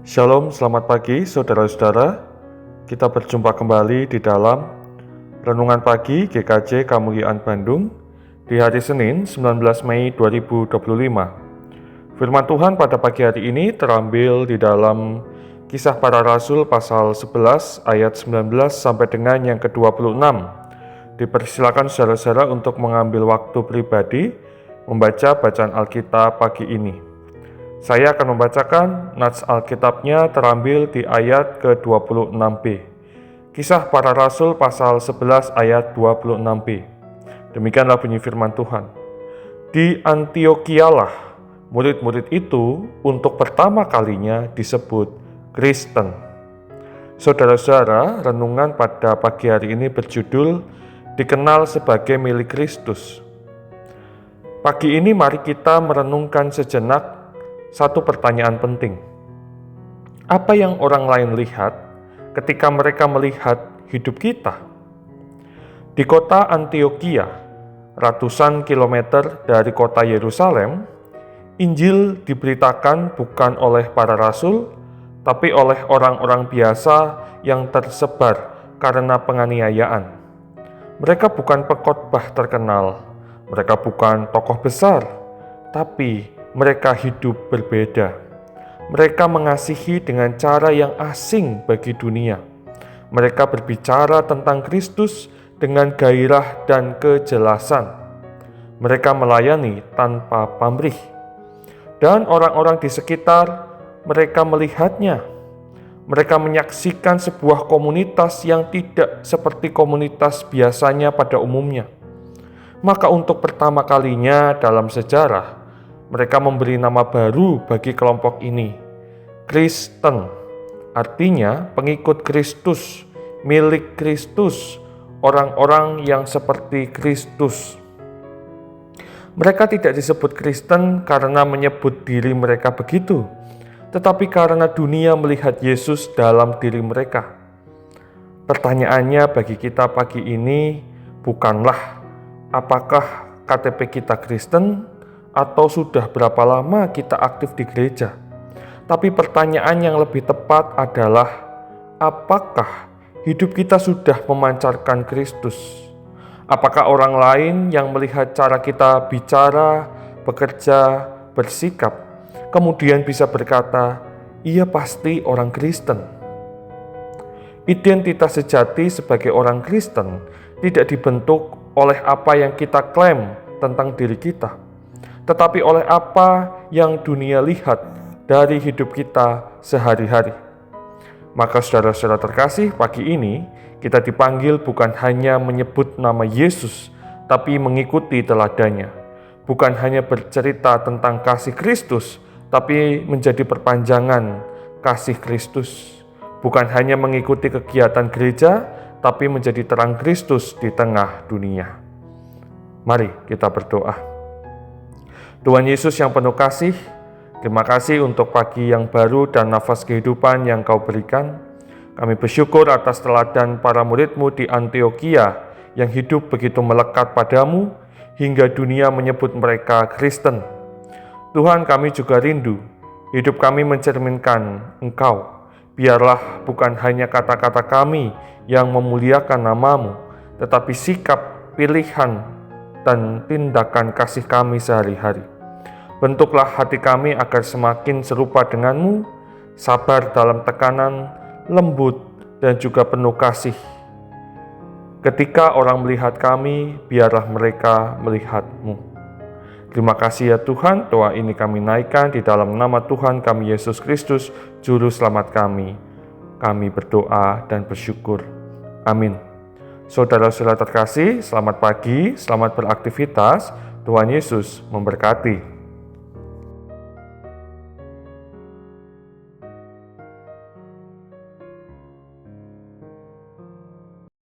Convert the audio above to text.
Shalom, selamat pagi saudara-saudara. Kita berjumpa kembali di dalam Renungan Pagi GKJ Kemuliaan Bandung di hari Senin 19 Mei 2025. Firman Tuhan pada pagi hari ini terambil di dalam Kisah Para Rasul pasal 11 ayat 19 sampai dengan yang ke-26. Dipersilakan saudara-saudara untuk mengambil waktu pribadi membaca bacaan Alkitab pagi ini. Saya akan membacakan nats Alkitabnya terambil di ayat ke-26b. Kisah Para Rasul pasal 11 ayat 26b. Demikianlah bunyi firman Tuhan. Di Antiokialah murid-murid itu untuk pertama kalinya disebut Kristen. Saudara-saudara, renungan pada pagi hari ini berjudul Dikenal sebagai milik Kristus. Pagi ini mari kita merenungkan sejenak satu pertanyaan penting. Apa yang orang lain lihat ketika mereka melihat hidup kita? Di kota Antiokhia, ratusan kilometer dari kota Yerusalem, Injil diberitakan bukan oleh para rasul, tapi oleh orang-orang biasa yang tersebar karena penganiayaan. Mereka bukan pengkhotbah terkenal, mereka bukan tokoh besar, tapi mereka hidup berbeda. Mereka mengasihi dengan cara yang asing bagi dunia. Mereka berbicara tentang Kristus dengan gairah dan kejelasan. Mereka melayani tanpa pamrih. Dan orang-orang di sekitar mereka melihatnya. Mereka menyaksikan sebuah komunitas yang tidak seperti komunitas biasanya pada umumnya. Maka untuk pertama kalinya dalam sejarah, mereka memberi nama baru bagi kelompok ini, Kristen. Artinya pengikut Kristus, milik Kristus, orang-orang yang seperti Kristus. Mereka tidak disebut Kristen karena menyebut diri mereka begitu, tetapi karena dunia melihat Yesus dalam diri mereka. Pertanyaannya bagi kita pagi ini bukanlah apakah KTP kita Kristen, atau sudah berapa lama kita aktif di gereja. Tapi pertanyaan yang lebih tepat adalah, apakah hidup kita sudah memancarkan Kristus? Apakah orang lain yang melihat cara kita bicara, bekerja, bersikap, kemudian bisa berkata, ia pasti orang Kristen? Identitas sejati sebagai orang Kristen tidak dibentuk oleh apa yang kita klaim tentang diri kita, tetapi oleh apa yang dunia lihat dari hidup kita sehari-hari. Maka saudara-saudara terkasih, pagi ini kita dipanggil bukan hanya menyebut nama Yesus, tapi mengikuti teladannya. Bukan hanya bercerita tentang kasih Kristus, tapi menjadi perpanjangan kasih Kristus. Bukan hanya mengikuti kegiatan gereja, tapi menjadi terang Kristus di tengah dunia. Mari kita berdoa. Tuhan Yesus yang penuh kasih, terima kasih untuk pagi yang baru dan nafas kehidupan yang Kau berikan. Kami bersyukur atas teladan para murid-Mu di Antiokhia yang hidup begitu melekat padamu hingga dunia menyebut mereka Kristen. Tuhan, kami juga rindu hidup kami mencerminkan Engkau. Biarlah bukan hanya kata-kata kami yang memuliakan nama-Mu, tetapi sikap, pilihan, dan tindakan kasih kami sehari-hari. Bentuklah hati kami agar semakin serupa dengan-Mu, sabar dalam tekanan, lembut, dan juga penuh kasih. Ketika orang melihat kami, biarlah mereka melihat-Mu. Terima kasih ya Tuhan, doa ini kami naikkan di dalam nama Tuhan kami Yesus Kristus, Juru Selamat kami. Kami berdoa dan bersyukur. Amin. Saudara-saudara terkasih, selamat pagi, selamat beraktivitas. Tuhan Yesus memberkati.